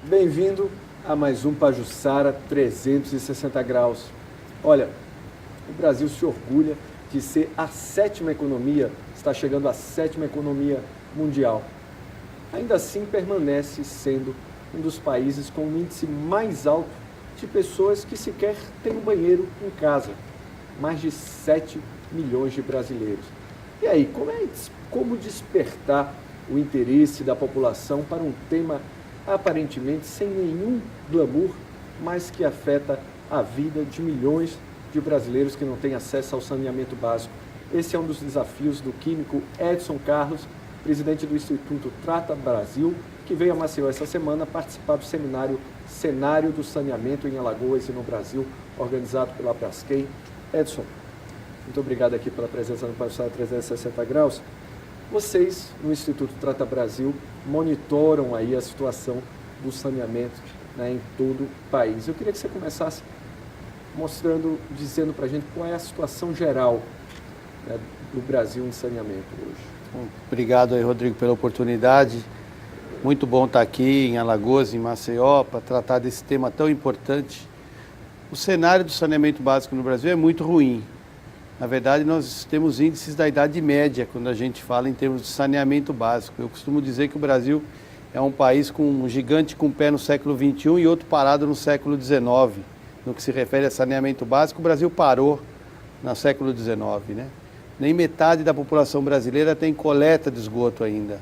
Bem-vindo a mais um Pajuçara 360 graus. Olha, o Brasil se orgulha de ser a sétima economia, está chegando à sétima economia mundial. Ainda assim, permanece sendo um dos países com o índice mais alto de pessoas que sequer têm um banheiro em casa. Mais de 7 milhões de brasileiros. E aí, como despertar o interesse da população para um tema aparentemente sem nenhum glamour, mas que afeta a vida de milhões de brasileiros que não têm acesso ao saneamento básico? Esse é um dos desafios do químico Edson Carlos, presidente do Instituto Trata Brasil, que veio a Maceió essa semana participar do seminário Cenário do Saneamento em Alagoas e no Brasil, organizado pela Braskem. Edson, muito obrigado aqui pela presença no Pajuçara 360 graus. Vocês, no Instituto Trata Brasil, monitoram aí a situação do saneamento, né, em todo o país. Eu queria que você começasse dizendo para a gente qual é a situação geral, né, do Brasil em saneamento hoje. Obrigado aí, Rodrigo, pela oportunidade. Muito bom estar aqui em Alagoas, em Maceió, para tratar desse tema tão importante. O cenário do saneamento básico no Brasil é muito ruim. Na verdade, nós temos índices da Idade Média, quando a gente fala em termos de saneamento básico. Eu costumo dizer que o Brasil é um país com um gigante com um pé no século XXI e outro parado no século XIX. No que se refere a saneamento básico, o Brasil parou no século XIX, né? Nem metade da população brasileira tem coleta de esgoto ainda.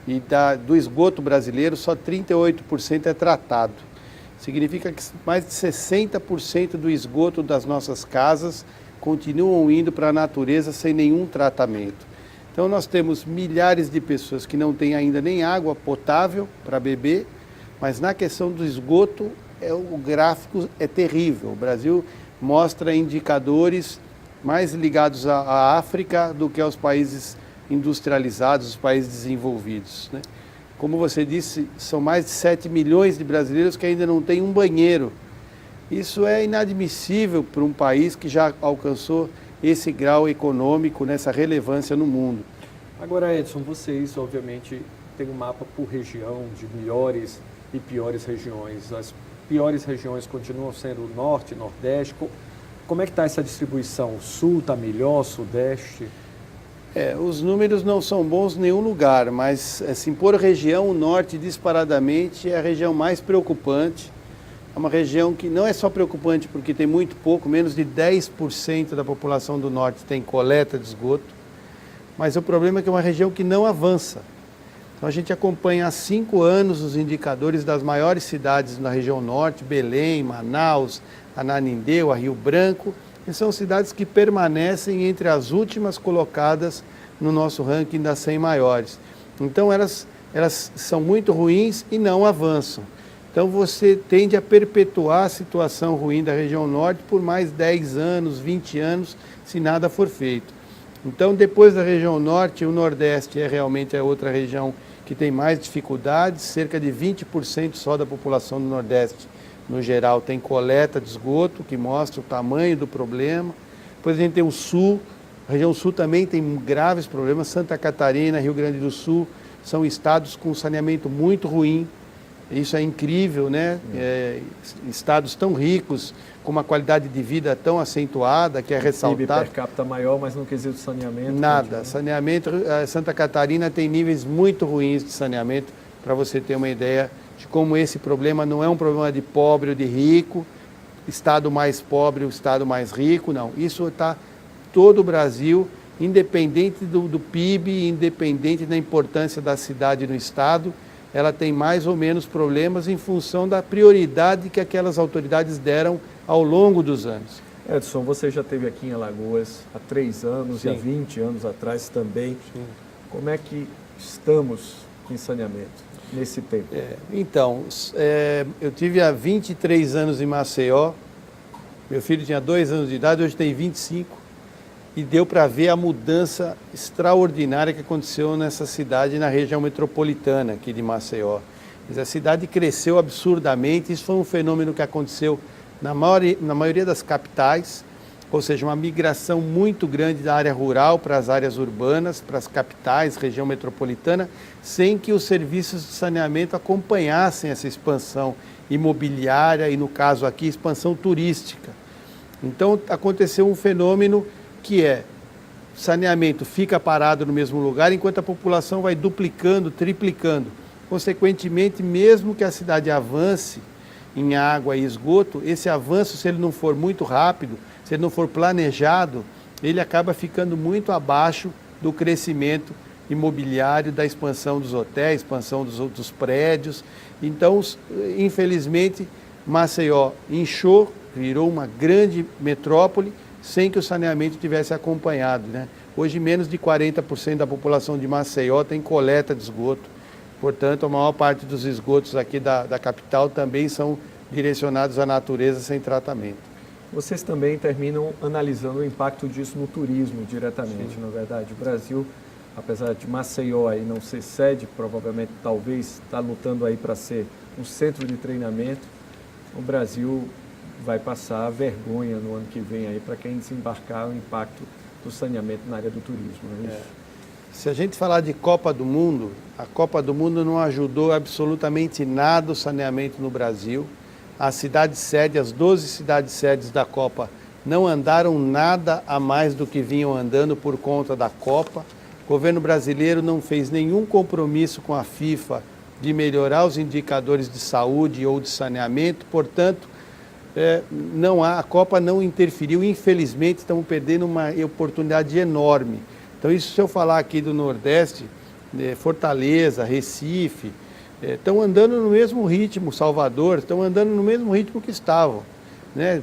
E do esgoto brasileiro, só 38% é tratado. Significa que mais de 60% do esgoto das nossas casas continuam indo para a natureza sem nenhum tratamento. Então nós temos milhares de pessoas que não têm ainda nem água potável para beber, mas na questão do esgoto, o gráfico é terrível. O Brasil mostra indicadores mais ligados à África do que aos países industrializados, os países desenvolvidos, né? Como você disse, são mais de 7 milhões de brasileiros que ainda não têm um banheiro. Isso é inadmissível para um país que já alcançou esse grau econômico, nessa relevância no mundo. Agora, Edson, vocês obviamente têm um mapa por região de melhores e piores regiões. As piores regiões continuam sendo o norte, nordeste. Como é que está essa distribuição? O sul está melhor, sudeste? Os números não são bons em nenhum lugar, mas assim, por região, o norte disparadamente é a região mais preocupante. É uma região que não é só preocupante porque tem muito pouco, menos de 10% da população do norte tem coleta de esgoto, mas o problema é que é uma região que não avança. Então a gente acompanha há 5 anos os indicadores das maiores cidades na região norte, Belém, Manaus, Ananindeua, Rio Branco, que são cidades que permanecem entre as últimas colocadas no nosso ranking das 100 maiores. Então elas são muito ruins e não avançam. Então você tende a perpetuar a situação ruim da região norte por mais 10 anos, 20 anos, se nada for feito. Então depois da região norte, o nordeste é realmente a outra região que tem mais dificuldades, cerca de 20% só da população do nordeste, no geral, tem coleta de esgoto, que mostra o tamanho do problema. Depois a gente tem o sul, a região sul também tem graves problemas, Santa Catarina, Rio Grande do Sul, são estados com saneamento muito ruim. Isso é incrível, né? Estados tão ricos, com uma qualidade de vida tão acentuada, que é ressaltado. PIB per capita maior, mas no quesito saneamento... Nada. Saneamento, Santa Catarina tem níveis muito ruins de saneamento, para você ter uma ideia de como esse problema não é um problema de pobre ou de rico, estado mais pobre ou estado mais rico, não. Isso está todo o Brasil, independente do PIB, independente da importância da cidade no estado, ela tem mais ou menos problemas em função da prioridade que aquelas autoridades deram ao longo dos anos. Edson, você já esteve aqui em Alagoas há 3 anos. Sim. E há 20 anos atrás também. Sim. Como é que estamos em saneamento nesse tempo? Eu tive há 23 anos em Maceió, meu filho tinha 2 anos de idade, hoje tem 25, e deu para ver a mudança extraordinária que aconteceu nessa cidade, na região metropolitana aqui de Maceió. A cidade cresceu absurdamente, isso foi um fenômeno que aconteceu na maioria das capitais, ou seja, uma migração muito grande da área rural para as áreas urbanas, para as capitais, região metropolitana, sem que os serviços de saneamento acompanhassem essa expansão imobiliária e, no caso aqui, expansão turística. Então, aconteceu um fenômeno que saneamento fica parado no mesmo lugar, enquanto a população vai duplicando, triplicando. Consequentemente, mesmo que a cidade avance em água e esgoto, esse avanço, se ele não for muito rápido, se ele não for planejado, ele acaba ficando muito abaixo do crescimento imobiliário, da expansão dos hotéis, expansão dos prédios. Então, infelizmente, Maceió inchou, virou uma grande metrópole, sem que o saneamento tivesse acompanhado, né? Hoje, menos de 40% da população de Maceió tem coleta de esgoto. Portanto, a maior parte dos esgotos aqui da capital também são direcionados à natureza sem tratamento. Vocês também terminam analisando o impacto disso no turismo diretamente, Sim. na verdade. O Brasil, apesar de Maceió aí não ser sede, provavelmente, talvez, está lutando aí para ser um centro de treinamento, o Brasil vai passar vergonha no ano que vem aí para quem desembarcar o impacto do saneamento na área do turismo, não é isso? Se a gente falar de Copa do Mundo, a Copa do Mundo não ajudou absolutamente nada o saneamento no Brasil. As cidades sede, as 12 cidades sedes da Copa não andaram nada a mais do que vinham andando por conta da Copa. O governo brasileiro não fez nenhum compromisso com a FIFA de melhorar os indicadores de saúde ou de saneamento, portanto, a Copa não interferiu. Infelizmente, estamos perdendo uma oportunidade enorme. Então, isso se eu falar aqui do Nordeste, Fortaleza, Recife, estão andando no mesmo ritmo, Salvador, estão andando no mesmo ritmo que estavam, né?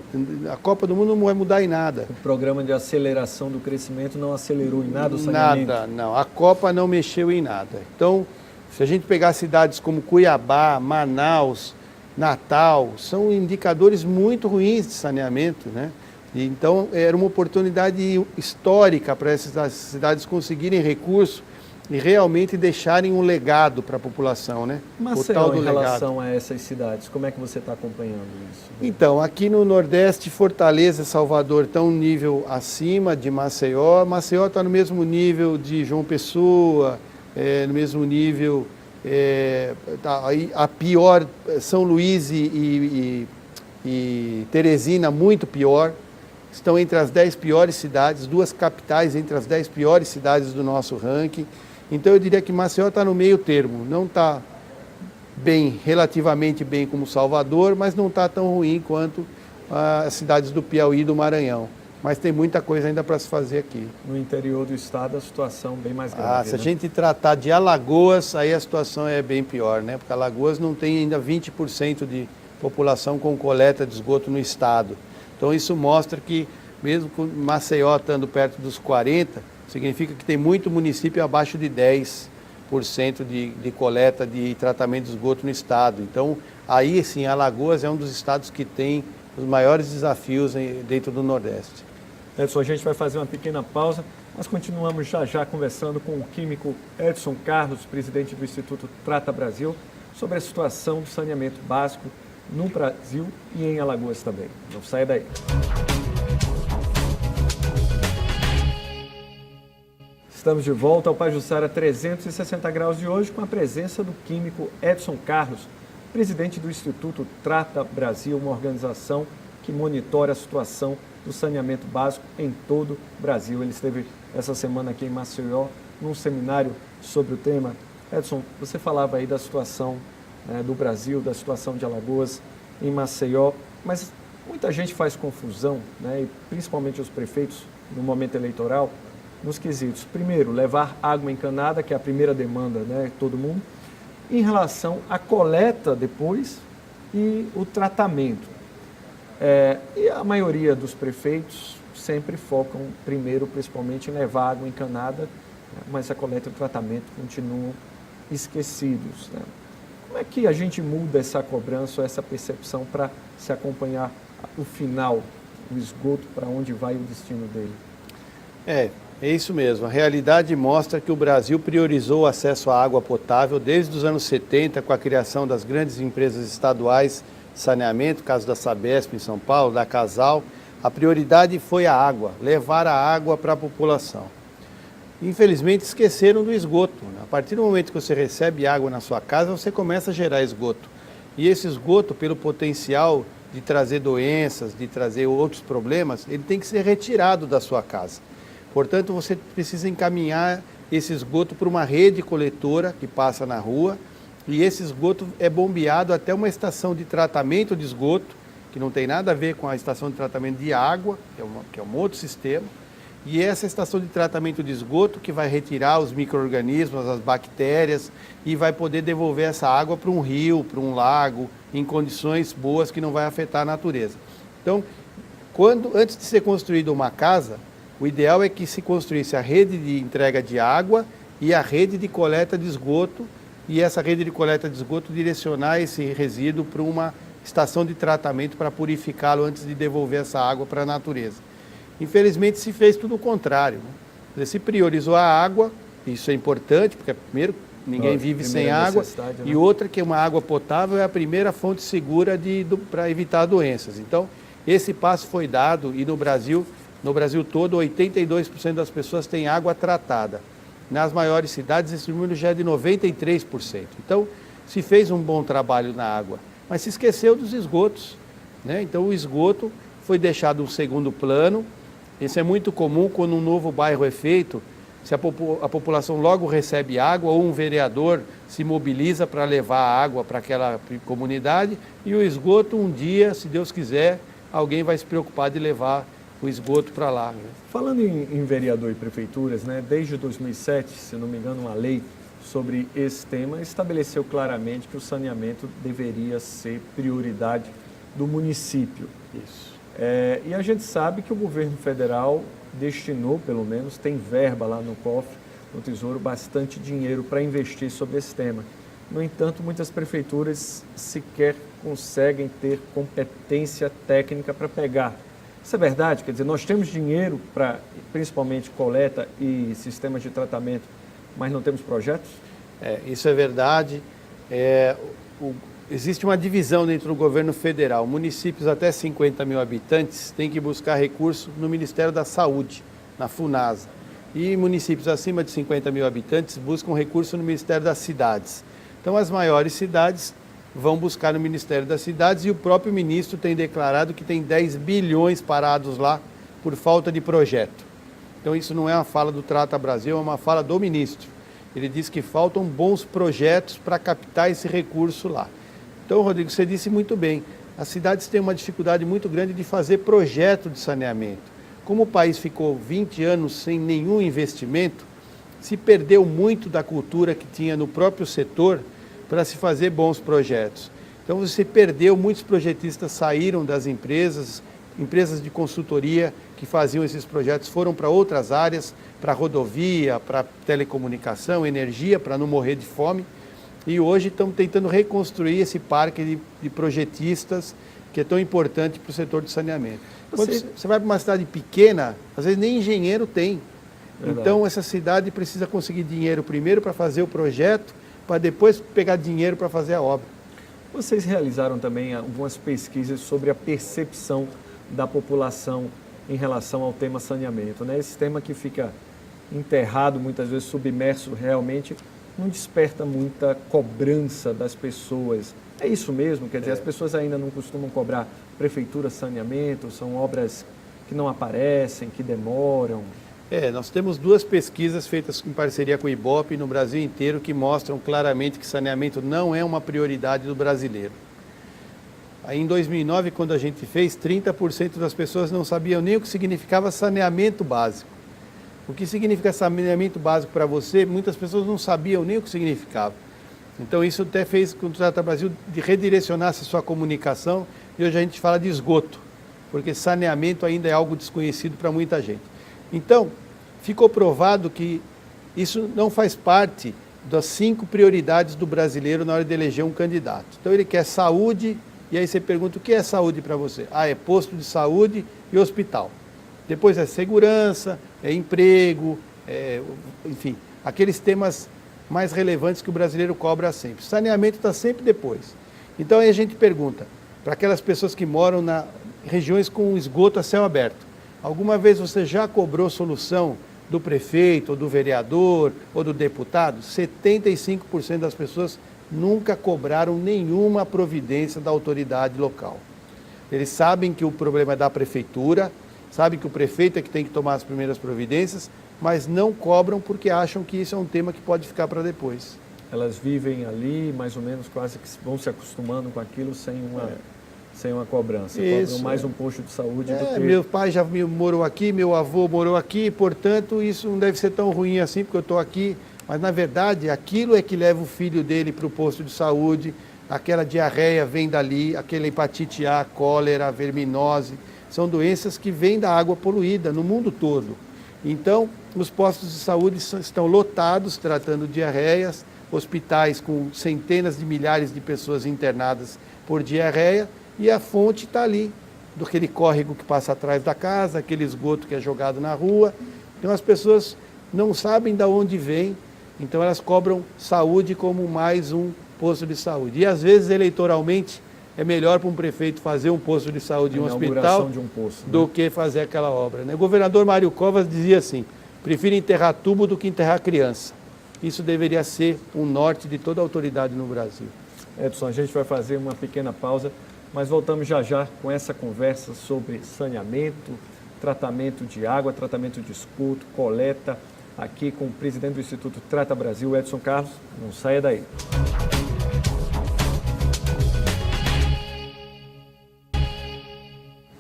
A Copa do Mundo não vai mudar em nada. O programa de aceleração do crescimento não acelerou em nada o saneamento? Nada, não. A Copa não mexeu em nada. Então, se a gente pegar cidades como Cuiabá, Manaus, Natal, são indicadores muito ruins de saneamento, né? Então, era uma oportunidade histórica para essas cidades conseguirem recurso e realmente deixarem um legado para a população, né? Maceió, em relação a essas cidades, como é que você está acompanhando isso? Então, aqui no Nordeste, Fortaleza e Salvador estão um nível acima de Maceió. Maceió está no mesmo nível de João Pessoa, no mesmo nível, a pior, São Luís e Teresina, muito pior. Estão entre as 10 piores cidades, 2 capitais entre as 10 piores cidades do nosso ranking. Então eu diria que Maceió está no meio termo, não está bem, relativamente bem como Salvador, mas não está tão ruim quanto as cidades do Piauí e do Maranhão. Mas tem muita coisa ainda para se fazer aqui. No interior do estado a situação bem mais grave. Se a gente tratar de Alagoas, aí a situação é bem pior, né? Porque Alagoas não tem ainda 20% de população com coleta de esgoto no estado. Então isso mostra que, mesmo com Maceió estando perto dos 40%, significa que tem muito município abaixo de 10% de coleta de tratamento de esgoto no estado. Então, aí sim, Alagoas é um dos estados que tem os maiores desafios dentro do Nordeste. Edson, a gente vai fazer uma pequena pausa, mas continuamos já conversando com o químico Edson Carlos, presidente do Instituto Trata Brasil, sobre a situação do saneamento básico no Brasil e em Alagoas também. Não saia daí. Estamos de volta ao Pajuçara 360 graus de hoje com a presença do químico Edson Carlos, presidente do Instituto Trata Brasil, uma organização que monitora a situação do saneamento básico em todo o Brasil. Ele esteve essa semana aqui em Maceió, num seminário sobre o tema. Edson, você falava aí da situação do Brasil, da situação de Alagoas em Maceió, mas muita gente faz confusão, e principalmente os prefeitos no momento eleitoral, nos quesitos. Primeiro, levar água encanada, que é a primeira demanda de todo mundo, em relação à coleta depois e o tratamento. E a maioria dos prefeitos sempre focam primeiro, principalmente, em levar água encanada, mas a coleta e o tratamento continuam esquecidos. Como é que a gente muda essa cobrança, essa percepção para se acompanhar o final, o esgoto, para onde vai o destino dele? É isso mesmo. A realidade mostra que o Brasil priorizou o acesso à água potável desde os anos 70, com a criação das grandes empresas estaduais de saneamento, caso da Sabesp em São Paulo, da Casal. A prioridade foi a água, levar a água para a população. Infelizmente esqueceram do esgoto. A partir do momento que você recebe água na sua casa, você começa a gerar esgoto. E esse esgoto, pelo potencial de trazer doenças, de trazer outros problemas, ele tem que ser retirado da sua casa. Portanto, você precisa encaminhar esse esgoto para uma rede coletora que passa na rua, e esse esgoto é bombeado até uma estação de tratamento de esgoto, que não tem nada a ver com a estação de tratamento de água, que é um outro sistema, e essa estação de tratamento de esgoto que vai retirar os micro-organismos, as bactérias, e vai poder devolver essa água para um rio, para um lago, em condições boas que não vai afetar a natureza. Então, antes de ser construída uma casa, o ideal é que se construísse a rede de entrega de água e a rede de coleta de esgoto, e essa rede de coleta de esgoto direcionar esse resíduo para uma estação de tratamento para purificá-lo antes de devolver essa água para a natureza. Infelizmente se fez tudo o contrário, né? Se priorizou a água, isso é importante, porque primeiro ninguém vive sem água, né? E outra que uma água potável é a primeira fonte segura para evitar doenças. Então, esse passo foi dado e no Brasil todo, 82% das pessoas têm água tratada. Nas maiores cidades, esse número já é de 93%. Então, se fez um bom trabalho na água, mas se esqueceu dos esgotos, né? Então, o esgoto foi deixado em segundo plano. Isso é muito comum quando um novo bairro é feito, se a população logo recebe água ou um vereador se mobiliza para levar água para aquela comunidade, e o esgoto um dia, se Deus quiser, alguém vai se preocupar de levar o esgoto para lá, né? Falando em vereador e prefeituras, né, desde 2007, se não me engano, uma lei sobre esse tema estabeleceu claramente que o saneamento deveria ser prioridade do município. Isso. E a gente sabe que o governo federal destinou, pelo menos, tem verba lá no cofre, no Tesouro, bastante dinheiro para investir sobre esse tema. No entanto, muitas prefeituras sequer conseguem ter competência técnica para pegar. Isso é verdade? Quer dizer, nós temos dinheiro para, principalmente, coleta e sistemas de tratamento, mas não temos projetos? Isso é verdade. Existe uma divisão dentro do governo federal. Municípios até 50 mil habitantes têm que buscar recurso no Ministério da Saúde, na FUNASA. E municípios acima de 50 mil habitantes buscam recurso no Ministério das Cidades. Então, as maiores cidades vão buscar no Ministério das Cidades, e o próprio ministro tem declarado que tem 10 bilhões parados lá por falta de projeto. Então, isso não é uma fala do Trata Brasil, é uma fala do ministro. Ele diz que faltam bons projetos para captar esse recurso lá. Então, Rodrigo, você disse muito bem, as cidades têm uma dificuldade muito grande de fazer projeto de saneamento. Como o país ficou 20 anos sem nenhum investimento, se perdeu muito da cultura que tinha no próprio setor para se fazer bons projetos. Então, você perdeu, muitos projetistas saíram das empresas de consultoria que faziam esses projetos foram para outras áreas, para rodovia, para telecomunicação, energia, para não morrer de fome. E hoje estamos tentando reconstruir esse parque de projetistas que é tão importante para o setor de saneamento. Quando você vai para uma cidade pequena, às vezes nem engenheiro tem. Verdade. Então, essa cidade precisa conseguir dinheiro primeiro para fazer o projeto, para depois pegar dinheiro para fazer a obra. Vocês realizaram também algumas pesquisas sobre a percepção da população em relação ao tema saneamento, né? Esse tema que fica enterrado, muitas vezes submerso, realmente não desperta muita cobrança das pessoas. É isso mesmo? Quer dizer, as pessoas ainda não costumam cobrar prefeitura saneamento, são obras que não aparecem, que demoram? Nós temos duas pesquisas feitas em parceria com o IBOP no Brasil inteiro que mostram claramente que saneamento não é uma prioridade do brasileiro. Aí em 2009, quando a gente fez, 30% das pessoas não sabiam nem o que significava saneamento básico. O que significa saneamento básico para você, muitas pessoas não sabiam nem o que significava. Então isso até fez com que o Trata Brasil redirecionasse a sua comunicação, e hoje a gente fala de esgoto, porque saneamento ainda é algo desconhecido para muita gente. Então, ficou provado que isso não faz parte das 5 prioridades do brasileiro na hora de eleger um candidato. Então ele quer saúde, e aí você pergunta o que é saúde para você? É posto de saúde e hospital. Depois é segurança, é emprego, enfim, aqueles temas mais relevantes que o brasileiro cobra sempre. Saneamento está sempre depois. Então aí a gente pergunta, para aquelas pessoas que moram regiões com esgoto a céu aberto. Alguma vez você já cobrou solução do prefeito, ou do vereador, ou do deputado? 75% das pessoas nunca cobraram nenhuma providência da autoridade local. Eles sabem que o problema é da prefeitura, sabem que o prefeito é que tem que tomar as primeiras providências, mas não cobram porque acham que isso é um tema que pode ficar para depois. Elas vivem ali, mais ou menos, quase que vão se acostumando com aquilo sem uma cobrança. Cobram mais um posto de saúde do que... Meu pai já morou aqui, meu avô morou aqui, portanto, isso não deve ser tão ruim assim, porque eu estou aqui. Mas, na verdade, aquilo é que leva o filho dele para o posto de saúde, aquela diarreia vem dali, aquela hepatite A, cólera, verminose, são doenças que vêm da água poluída no mundo todo. Então, os postos de saúde estão lotados tratando diarreias, hospitais com centenas de milhares de pessoas internadas por diarreia, e a fonte está ali, do aquele córrego que passa atrás da casa, aquele esgoto que é jogado na rua. Então as pessoas não sabem de onde vem, então elas cobram saúde como mais um posto de saúde. E às vezes, eleitoralmente, é melhor para um prefeito fazer um posto de saúde e um hospital de um poço, né? do que fazer aquela obra, né? O governador Mário Covas dizia assim: prefiro enterrar tubo do que enterrar criança. Isso deveria ser um norte de toda a autoridade no Brasil. Edson, a gente vai fazer uma pequena pausa, mas voltamos já já com essa conversa sobre saneamento, tratamento de água, tratamento de esgoto, coleta, aqui com o presidente do Instituto Trata Brasil, Edson Carlos. Não saia daí.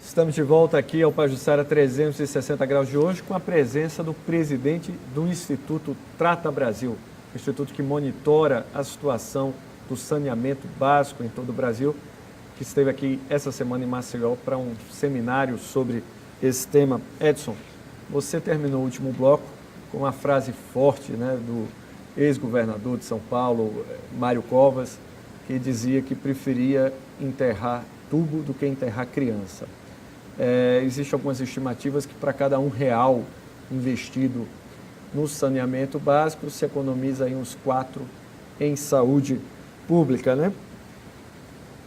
Estamos de volta aqui ao Pajuçara 360 graus de hoje, com a presença do presidente do Instituto Trata Brasil, instituto que monitora a situação do saneamento básico em todo o Brasil, que esteve aqui essa semana em Maceió para um seminário sobre esse tema. Edson, você terminou o último bloco com uma frase forte, né, do ex-governador de São Paulo, Mário Covas, que dizia que preferia enterrar tubo do que enterrar criança. Existem algumas estimativas que para cada R$1 investido no saneamento básico se economiza aí uns 4 em saúde pública, né?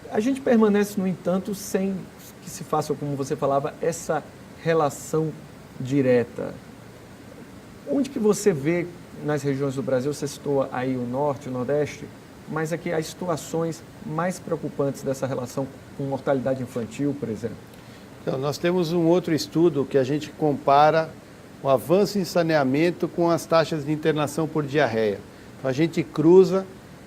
A gente permanece, no entanto, sem que se faça, como você falava, essa relação direta. Onde que você vê nas regiões do Brasil, você citou aí o Norte, o Nordeste, mas aqui as situações mais preocupantes dessa relação com mortalidade infantil, por exemplo? Então, nós temos um outro estudo que a gente compara o avanço em saneamento com as taxas de internação por diarreia. Então, a gente cruza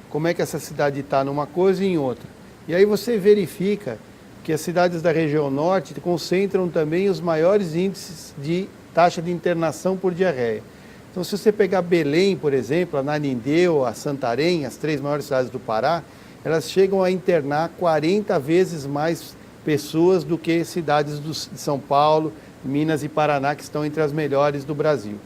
como é que essa cidade está numa coisa e em outra. E aí você verifica que as cidades da região norte concentram também os maiores índices de taxa de internação por diarreia. Então, se você pegar Belém, por exemplo, a Ananindeu, a Santarém, as 3 maiores cidades do Pará, elas chegam a internar 40 vezes mais pessoas do que cidades de São Paulo, Minas e Paraná, que estão entre as melhores do Brasil.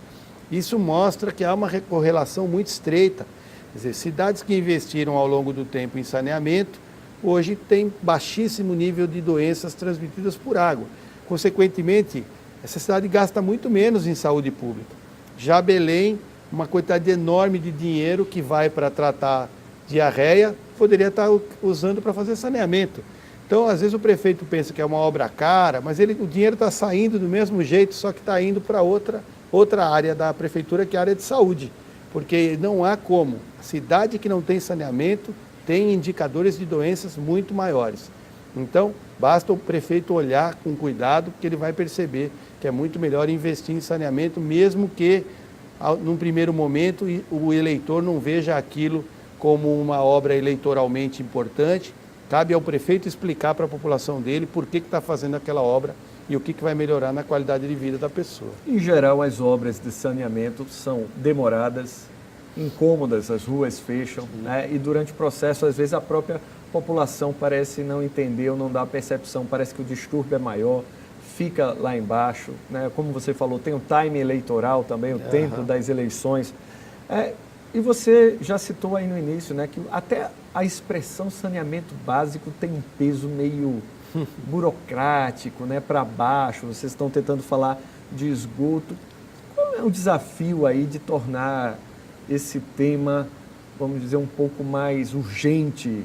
Isso mostra que há uma correlação muito estreita. Quer dizer, cidades que investiram ao longo do tempo em saneamento, hoje têm baixíssimo nível de doenças transmitidas por água. Consequentemente, essa cidade gasta muito menos em saúde pública. Já Belém, uma quantidade enorme de dinheiro que vai para tratar diarreia, poderia estar usando para fazer saneamento. Então, às vezes o prefeito pensa que é uma obra cara, mas o dinheiro está saindo do mesmo jeito, só que está indo para outra área da prefeitura, que é a área de saúde. Porque não há como. A cidade que não tem saneamento tem indicadores de doenças muito maiores. Então, basta o prefeito olhar com cuidado, porque ele vai perceber que é muito melhor investir em saneamento, mesmo que, num primeiro momento, o eleitor não veja aquilo como uma obra eleitoralmente importante. Cabe ao prefeito explicar para a população dele por que está fazendo aquela obra e o que vai melhorar na qualidade de vida da pessoa. Em geral, as obras de saneamento são demoradas, incômodas, as ruas fecham, né? E durante o processo, às vezes, a própria população parece não entender ou não dar a percepção, parece que o distúrbio é maior, fica lá embaixo, né? Como você falou, tem o time eleitoral também, o tempo das eleições. E você já citou aí no início, né, que até a expressão saneamento básico tem um peso meio burocrático, né, para baixo. Vocês estão tentando falar de esgoto. Qual é o desafio aí de tornar esse tema, vamos dizer, um pouco mais urgente,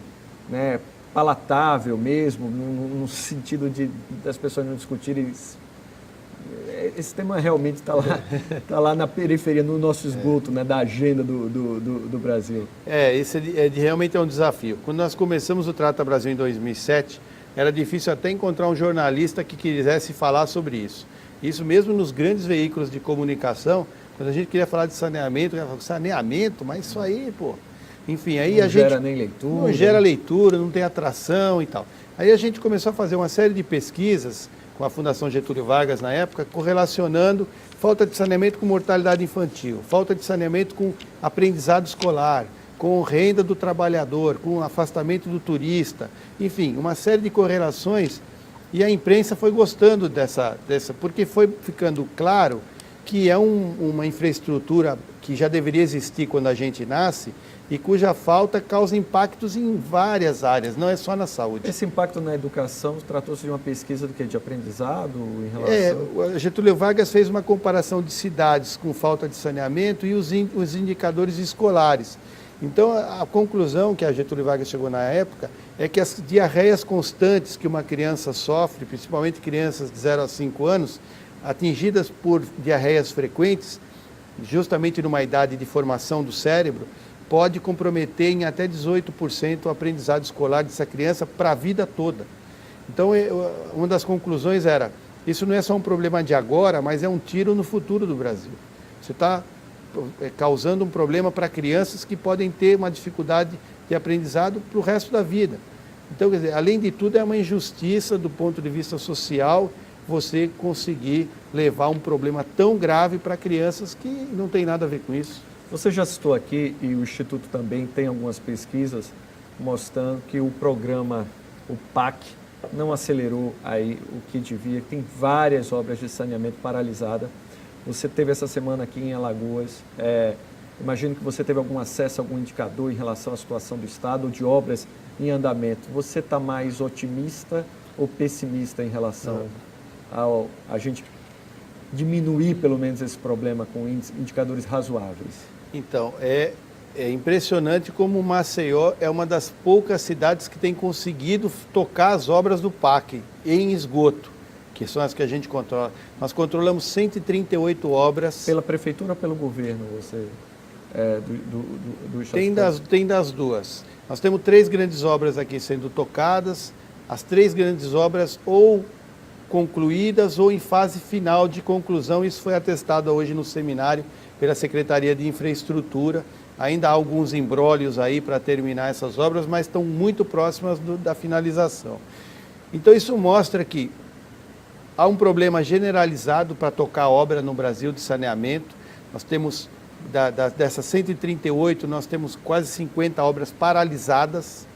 né, palatável mesmo, no sentido das pessoas não discutirem. Esse tema realmente está lá na periferia, no nosso esgoto, né, da agenda do Brasil. Esse realmente é um desafio. Quando nós começamos o Trata Brasil em 2007, era difícil até encontrar um jornalista que quisesse falar sobre isso. Isso mesmo nos grandes veículos de comunicação, quando a gente queria falar de saneamento, eu falava, saneamento, mas isso aí, pô... Enfim, aí não a gente... Não gera nem leitura. Não gera leitura, não tem atração e tal. Aí a gente começou a fazer uma série de pesquisas com a Fundação Getúlio Vargas na época, correlacionando falta de saneamento com mortalidade infantil, falta de saneamento com aprendizado escolar, com renda do trabalhador, com afastamento do turista, enfim, uma série de correlações, e a imprensa foi gostando dessa porque foi ficando claro que é uma infraestrutura que já deveria existir quando a gente nasce e cuja falta causa impactos em várias áreas, não é só na saúde. Esse impacto na educação tratou-se de uma pesquisa de aprendizado em relação... Getúlio Vargas fez uma comparação de cidades com falta de saneamento e os indicadores escolares. Então, a conclusão que a Getúlio Vargas chegou na época é que as diarreias constantes que uma criança sofre, principalmente crianças de 0 a 5 anos, atingidas por diarreias frequentes, justamente numa idade de formação do cérebro, pode comprometer em até 18% o aprendizado escolar dessa criança para a vida toda. Então, uma das conclusões era, isso não é só um problema de agora, mas é um tiro no futuro do Brasil. Você está causando um problema para crianças que podem ter uma dificuldade de aprendizado para o resto da vida. Então, quer dizer, além de tudo, é uma injustiça do ponto de vista social você conseguir levar um problema tão grave para crianças que não tem nada a ver com isso. Você já citou aqui, e o Instituto também tem algumas pesquisas mostrando que o programa, o PAC, não acelerou aí o que devia. Tem várias obras de saneamento paralisadas. Você teve essa semana aqui em Alagoas. Imagino que você teve algum acesso a algum indicador em relação à situação do Estado ou de obras em andamento. Você está mais otimista ou pessimista em relação a gente diminuir pelo menos esse problema com indicadores razoáveis? Então, é impressionante como Maceió é uma das poucas cidades que tem conseguido tocar as obras do PAC em esgoto, que são as que a gente controla. Nós controlamos 138 obras. Pela prefeitura ou pelo governo, você, do Estado? Tem das duas. Nós temos 3 grandes obras aqui sendo tocadas, as 3 grandes obras ou concluídas ou em fase final de conclusão. Isso foi atestado hoje no seminário pela Secretaria de Infraestrutura. Ainda há alguns embrólios aí para terminar essas obras, mas estão muito próximas da finalização. Então isso mostra que há um problema generalizado para tocar a obra no Brasil de saneamento. Nós temos, dessas 138, nós temos quase 50 obras paralisadas.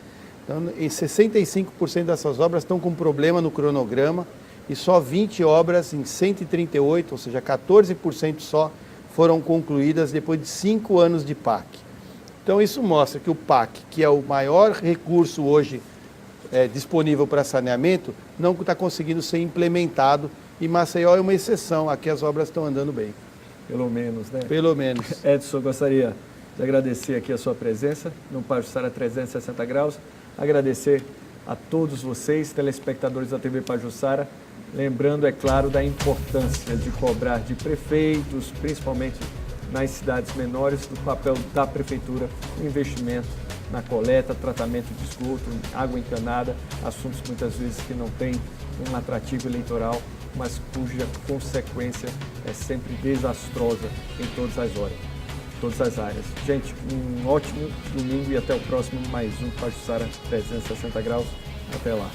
Então, em 65% dessas obras estão com problema no cronograma e só 20 obras em 138, ou seja, 14% só, foram concluídas depois de 5 anos de PAC. Então isso mostra que o PAC, que é o maior recurso hoje disponível para saneamento, não está conseguindo ser implementado e Maceió é uma exceção, aqui as obras estão andando bem. Pelo menos, né? Pelo menos. Edson, gostaria de agradecer aqui a sua presença no Pajuçara 360 Graus, agradecer a todos vocês, telespectadores da TV Pajuçara, lembrando, é claro, da importância de cobrar de prefeitos, principalmente nas cidades menores, do papel da prefeitura no investimento na coleta, tratamento de esgoto, água encanada, assuntos muitas vezes que não têm um atrativo eleitoral, mas cuja consequência é sempre desastrosa em todas as áreas. Gente, um ótimo domingo e até o próximo, mais um Pajuçara 360 Graus. Até lá.